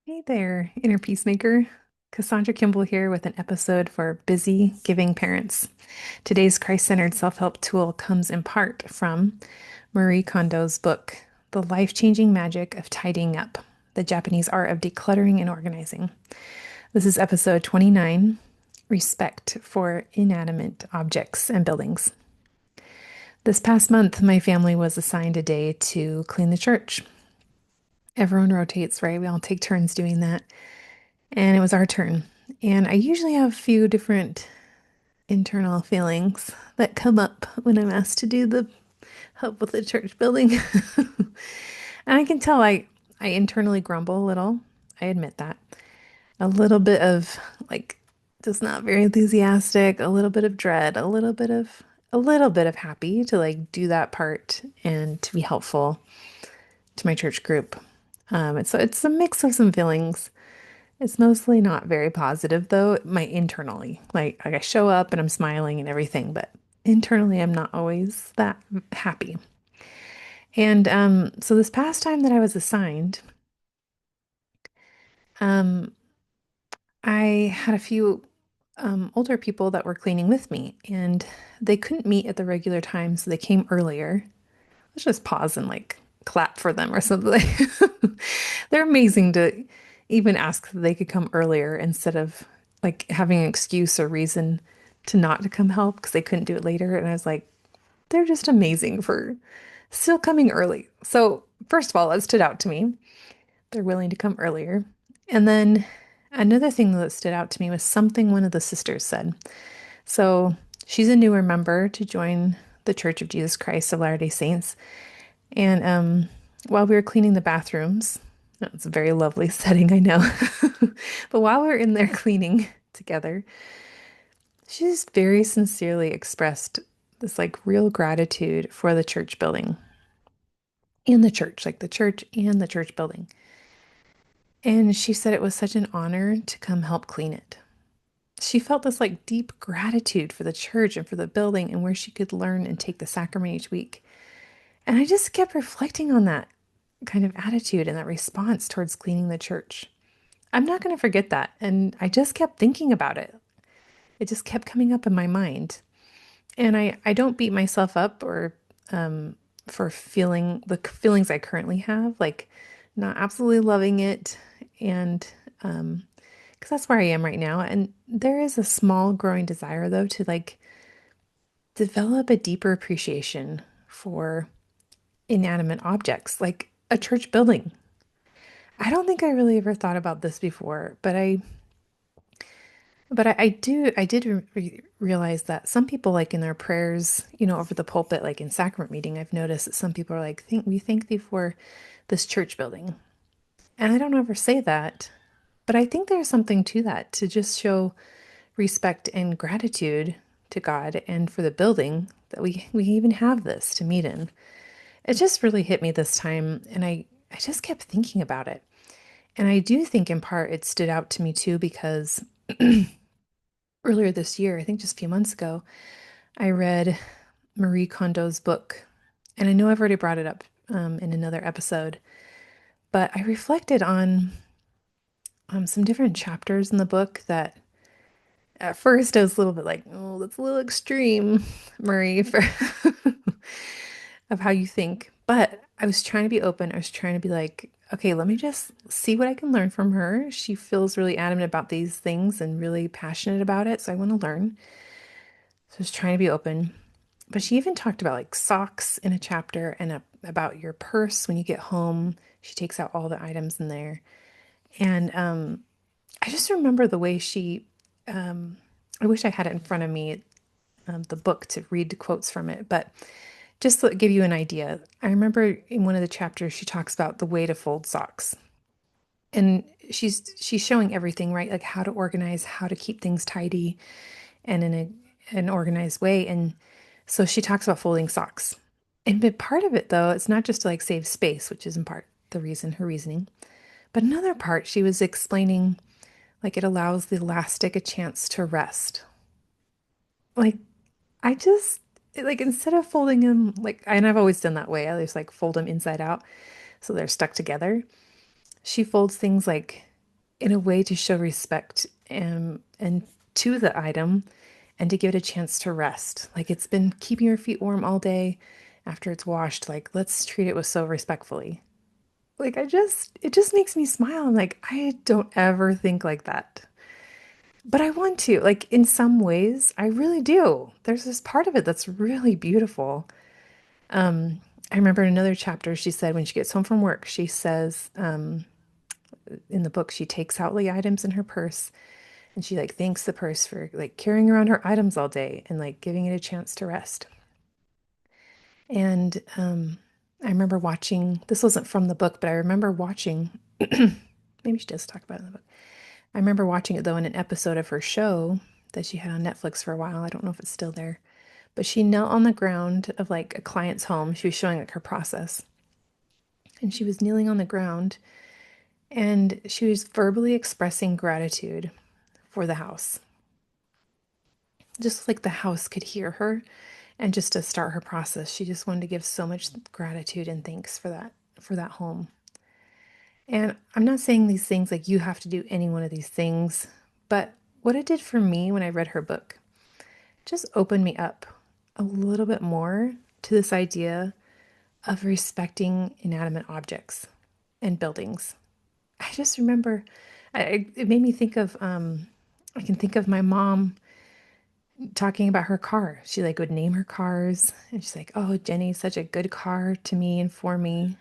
Hey there, inner peacemaker. Cassandra Kimball here with an episode for busy giving parents. Today's Christ-centered self-help tool comes in part from Marie Kondo's book, The Life-Changing Magic of Tidying Up, the Japanese Art of Decluttering and Organizing. This is episode 29, Respect for Inanimate Objects and Buildings. This past month, my family was assigned a day to clean the church. Everyone rotates, right? We all take turns doing that. And it was our turn. And I usually have a few different internal feelings that come up when I'm asked to do the help with the church building. And I can tell I internally grumble a little. I admit that. A little bit of like just not very enthusiastic, a little bit of dread, a little bit of happy to like do that part and to be helpful to my church group. And so it's a mix of some feelings. It's mostly not very positive though, my internally. Like I show up and I'm smiling and everything, but internally I'm not always that happy. And so this past time that I was assigned, um, I had a few older people that were cleaning with me, and they couldn't meet at the regular time, so they came earlier. Let's just pause and like clap for them or something. They're amazing to even ask that they could come earlier instead of like having an excuse or reason to not to come help because they couldn't do it later. And I was like, they're just amazing for still coming early. So, first of all, it stood out to me. They're willing to come earlier. And then another thing that stood out to me was something one of the sisters said. So, she's a newer member to join the Church of Jesus Christ of Latter-day Saints. And while we were cleaning the bathrooms, it's a very lovely setting, I know. But while we were in there cleaning together, she just very sincerely expressed this like real gratitude for the church building and the church, like the church and the church building. And she said it was such an honor to come help clean it. She felt this like deep gratitude for the church and for the building and where she could learn and take the sacrament each week. And I just kept reflecting on that kind of attitude and that response towards cleaning the church. I'm not going to forget that. And I just kept thinking about it. It just kept coming up in my mind. And I don't beat myself up or for feeling the feelings I currently have, like not absolutely loving it. And because that's where I am right now. And there is a small growing desire, though, to like develop a deeper appreciation for inanimate objects, like a church building. I don't think I really ever thought about this before, I did realize that some people, like in their prayers, over the pulpit, like in sacrament meeting, I've noticed that some people are like, we thank thee for this church building. And I don't ever say that, but I think there's something to that to just show respect and gratitude to God and for the building that we even have this to meet in. It just really hit me this time, and I just kept thinking about it. And I do think in part it stood out to me too because earlier this year, I think just a few months ago, I read Marie Kondo's book. And I know I've already brought it up in another episode, but I reflected on some different chapters in the book that at first I was a little bit like, oh, that's a little extreme, Marie, for of how you think. But I was trying to be open. I was trying to be like, okay, let me just see what I can learn from her. She feels really adamant about these things and really passionate about it. So I want to learn. So I was trying to be open. But she even talked about like socks in a chapter and about your purse when you get home. She takes out all the items in there. And I just remember the way I wish I had it in front of me, the book to read the quotes from it. But just to give you an idea, I remember in one of the chapters, she talks about the way to fold socks. And she's showing everything, right? Like how to organize, how to keep things tidy and in an organized way. And so she talks about folding socks. And but part of it though, it's not just to like save space, which is in part her reasoning. But another part, she was explaining like it allows the elastic a chance to rest. Like I just like instead of folding them like and I've always done that way. I just like fold them inside out so they're stuck together. She folds things like in a way to show respect and to the item and to give it a chance to rest. Like it's been keeping your feet warm all day after it's washed. Like let's treat it with so respectfully. Like it just makes me smile. I'm like, I don't ever think like that. But I want to. Like in some ways, I really do. There's this part of it that's really beautiful. I remember in another chapter, she said when she gets home from work, she says, in the book, she takes out the items in her purse and she like thanks the purse for like carrying around her items all day and like giving it a chance to rest. And I remember watching, this wasn't from the book, but I remember watching, maybe she does talk about it in the book. I remember watching it though in an episode of her show that she had on Netflix for a while. I don't know if it's still there, but she knelt on the ground of like a client's home. She was showing like her process and she was kneeling on the ground and she was verbally expressing gratitude for the house, just like the house could hear her. And just to start her process, she just wanted to give so much gratitude and thanks for that home. And I'm not saying these things like you have to do any one of these things, but what it did for me when I read her book just opened me up a little bit more to this idea of respecting inanimate objects and buildings. I just remember it made me think of I can think of my mom talking about her car. She like would name her cars and she's like, "Oh, Jenny's such a good car to me and for me."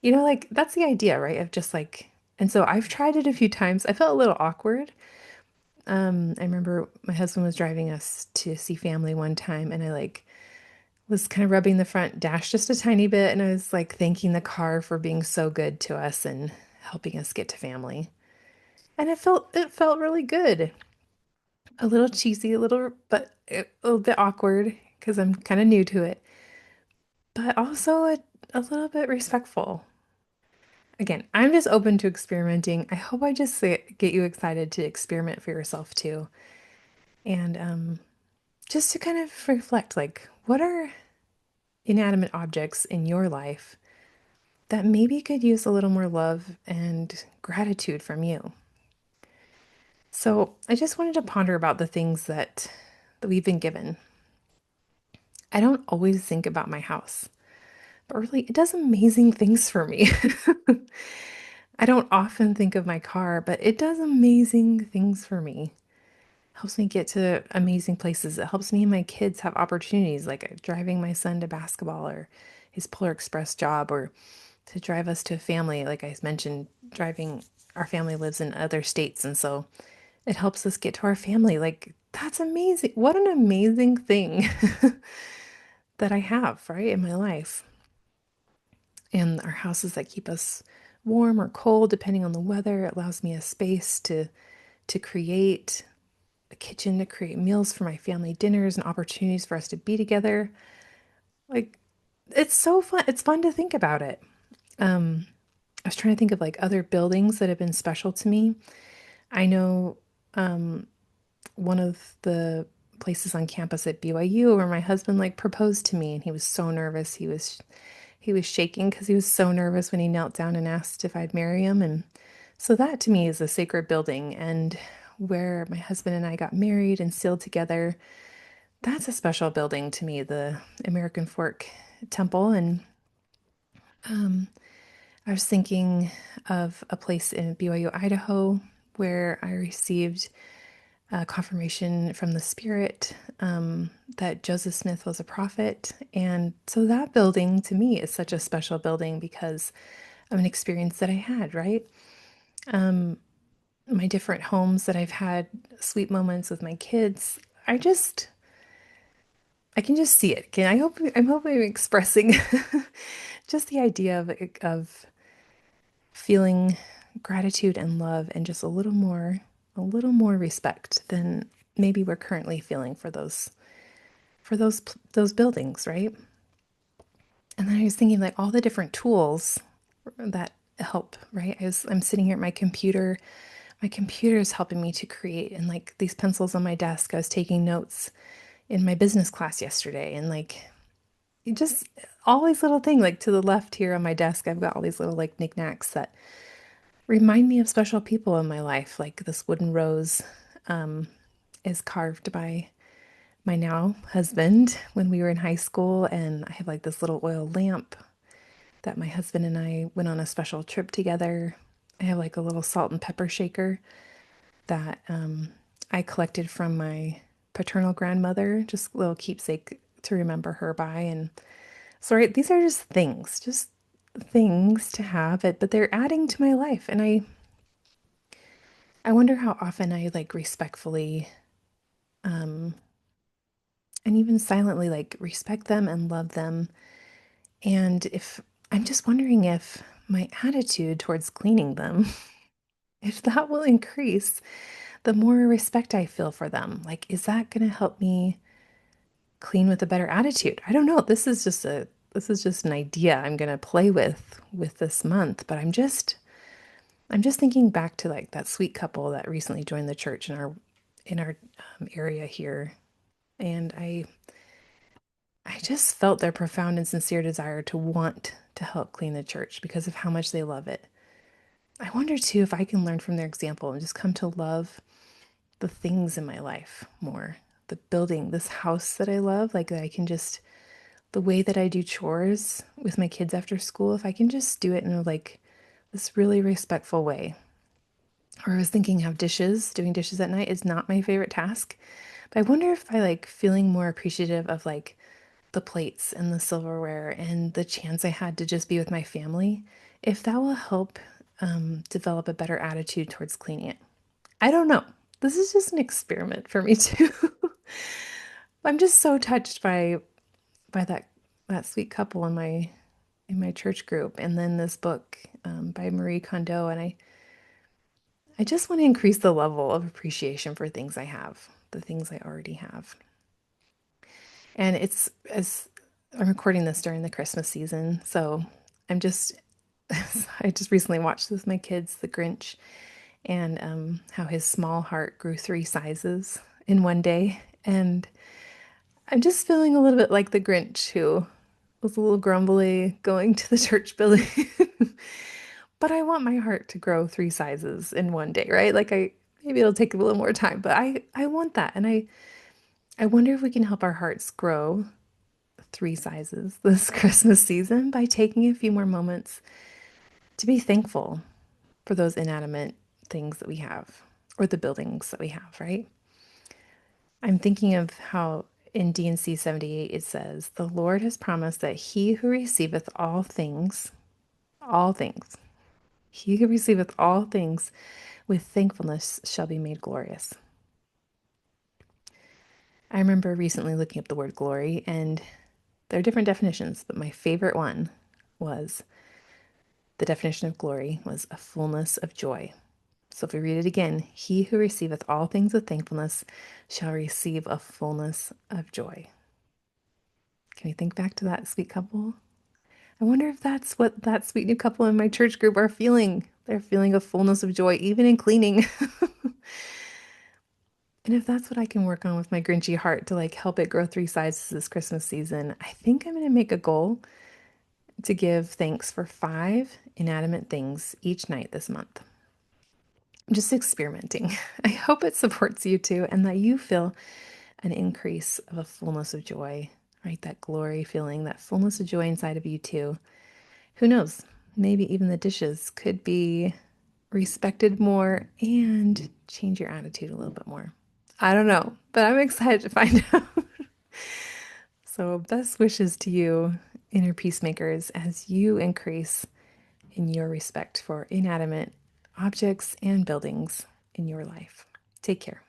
You know, like that's the idea, right? Of just like and so I've tried it a few times. I felt a little awkward. I remember my husband was driving us to see family one time and I like was kind of rubbing the front dash just a tiny bit and I was like thanking the car for being so good to us and helping us get to family. And it felt really good. A little cheesy, a little but a little bit awkward because I'm kind of new to it, but also a little bit respectful. Again, I'm just open to experimenting. I hope I just get you excited to experiment for yourself too. And just to kind of reflect like, what are inanimate objects in your life that maybe could use a little more love and gratitude from you? So I just wanted to ponder about the things that we've been given. I don't always think about my house, but really it does amazing things for me. I don't often think of my car, but it does amazing things for me. Helps me get to amazing places. It helps me and my kids have opportunities like driving my son to basketball or his Polar Express job or to drive us to a family. Like I mentioned, driving our family lives in other states. And so it helps us get to our family. Like that's amazing. What an amazing thing that I have, right, in my life. And our houses that keep us warm or cold, depending on the weather. It allows me a space to create a kitchen to create meals for my family dinners and opportunities for us to be together. Like it's so fun. It's fun to think about it. Um, I was trying to think of like other buildings that have been special to me. I know one of the places on campus at BYU where my husband like proposed to me and he was so nervous. He was shaking because he was so nervous when he knelt down and asked if I'd marry him. And so that to me is a sacred building and where my husband and I got married and sealed together. That's a special building to me, the American Fork Temple. And I was thinking of a place in BYU, Idaho, where I received confirmation from the Spirit that Joseph Smith was a prophet. And so that building to me is such a special building because of an experience that I had, right? My different homes that I've had sweet moments with my kids. I can just see it. Can I hope I'm hoping I'm expressing just the idea of feeling gratitude and love and just a little more respect than maybe we're currently feeling for those buildings, right? And then I was thinking like all the different tools that help, right? I'm sitting here at my computer. My computer is helping me to create and like these pencils on my desk. I was taking notes in my business class yesterday and like just all these little things like to the left here on my desk I've got all these little like knickknacks that remind me of special people in my life. Like this wooden rose um, is carved by my now husband when we were in high school. And I have like this little oil lamp that my husband and I went on a special trip together. I have like a little salt and pepper shaker that I collected from my paternal grandmother, just a little keepsake to remember her by. And so, right, these are just things to have it, but they're adding to my life. And I wonder how often I like respectfully um, and even silently like respect them and love them. And if I'm just wondering if my attitude towards cleaning them, if that will increase the more respect I feel for them. Like, is that going to help me clean with a better attitude? I don't know. This is just an idea I'm going to play with this month, but I'm just thinking back to like that sweet couple that recently joined the church in our area here, and I just felt their profound and sincere desire to want to help clean the church because of how much they love it. I wonder too if I can learn from their example and just come to love the things in my life more. The building, this house that I love, like I can just the way that I do chores with my kids after school, if I can just do it in a like this really respectful way. Or I was thinking how doing dishes at night is not my favorite task. But I wonder if I like feeling more appreciative of like the plates and the silverware and the chance I had to just be with my family, if that will help develop a better attitude towards cleaning it. I don't know. This is just an experiment for me too. I'm just so touched by that sweet couple in my church group, and then this book by Marie Kondo, and I just want to increase the level of appreciation for things I have, the things I already have. And it's as I'm recording this during the Christmas season, so I'm just I just recently watched this with my kids, The Grinch, and how his small heart grew 3 sizes in one day. And I'm just feeling a little bit like the Grinch who was a little grumbly going to the church building. But I want my heart to grow 3 sizes in one day, right? Like I maybe it'll take a little more time, but I want that. And I wonder if we can help our hearts grow 3 sizes this Christmas season by taking a few more moments to be thankful for those inanimate things that we have or the buildings that we have, right? I'm thinking of how in D&C 78 it says, "The Lord has promised that he who receiveth all things, he who receiveth all things with thankfulness shall be made glorious." I remember recently looking up the word glory, and there are different definitions, but my favorite one was the definition of glory was a fullness of joy. So if we read it again, he who receiveth all things with thankfulness shall receive a fullness of joy. Can we think back to that sweet couple? I wonder if that's what that sweet new couple in my church group are feeling. They're feeling a fullness of joy, even in cleaning. And if that's what I can work on with my grinchy heart to like help it grow 3 sizes this Christmas season, I think I'm going to make a goal to give thanks for 5 inanimate things each night this month. I'm just experimenting. I hope it supports you too, and that you feel an increase of a fullness of joy, right? That glory feeling, that fullness of joy inside of you too. Who knows? Maybe even the dishes could be respected more and change your attitude a little bit more. I don't know, but I'm excited to find out. So, best wishes to you, inner peacemakers, as you increase in your respect for inanimate objects and buildings in your life. Take care.